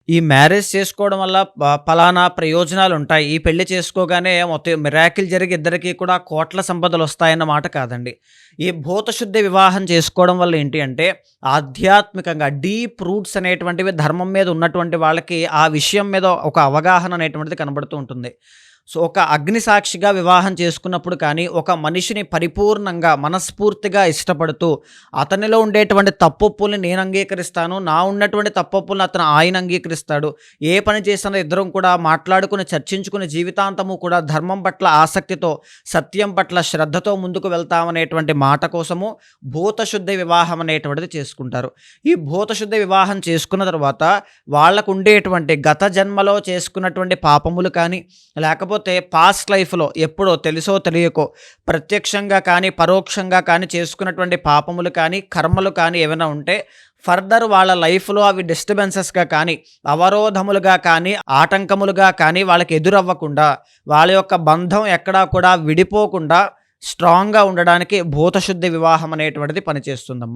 ఈ మ్యారేజ్ చేసుకోవడం వల్ల పలానా ప్రయోజనాలుంటాయి. ఈ పెళ్లి చేసుకోగానే మొత్తం మిరాకిల్ జరిగి ఇద్దరికీ కూడా కోట్ల సంపదలొస్తాయన్న మాట కాదండి. ఈ భూతశుద్ధి వివాహం చేసుకోవడం వల్ల ఏంటి అంటే, ఆధ్యాత్మికంగా డీప్ రూట్స్ అనేటువంటివి ధర్మం మీద ఉన్నటువంటి వాళ్ళకి ఆ విషయం మీద ఒక అవగాహన అనేటువంటిది కనబడుతూ ఉంటుంది. సో, ఒక అగ్ని సాక్షిగా వివాహం చేసుకున్నప్పుడు కానీ, ఒక మనిషిని పరిపూర్ణంగా, మనస్ఫూర్తిగా ఇష్టపడుతూ, అతనిలో ఉండేటువంటి తప్పొప్పుల్ని నేను అంగీకరిస్తాను. నా ఉన్నటువంటి తప్పొప్పుల్ని ఆయన అంగీకరిస్తాడు. ఏ పని చేసినా ఇద్దరం కూడా మాట్లాడుకొని, చర్చించుకుని జీవితాంతము కూడా ధర్మం పట్ల ఆసక్తితో, సత్యం పట్ల శ్రద్ధతో ముందుకు వెళ్తామనేటువంటి మాట కోసము భూతశుద్ధి వివాహం అనేటువంటిది చేసుకుంటారు. ఈ భూతశుద్ధి వివాహం చేసుకున్న తర్వాత వాళ్ళకుండేటువంటి గత జన్మలో చేసుకున్నటువంటి పాపములు కానీ, లేకపోతే పాస్ట్ లైఫ్‌లో ఎప్పుడో తెలుసో తెలియకో ప్రత్యక్షంగా కానీ, పరోక్షంగా కానీ చేసుకున్నటువంటి పాపములు కానీ, కర్మలు కానీ ఏమైనా ఉంటే ఫర్దర్ వాళ్ళ లైఫ్‌లో అవి డిస్టర్బెన్సెస్‌గా కానీ, అవరోధములుగా కానీ, ఆటంకములుగా కానీ వాళ్ళకి ఎదురవ్వకుండా, వాళ్ళ యొక్క బంధం ఎక్కడా కూడా విడిపోకుండా స్ట్రాంగ్‌గా ఉండడానికి భూతశుద్ధి వివాహం అనేటువంటిది పనిచేస్తుందమ్మా.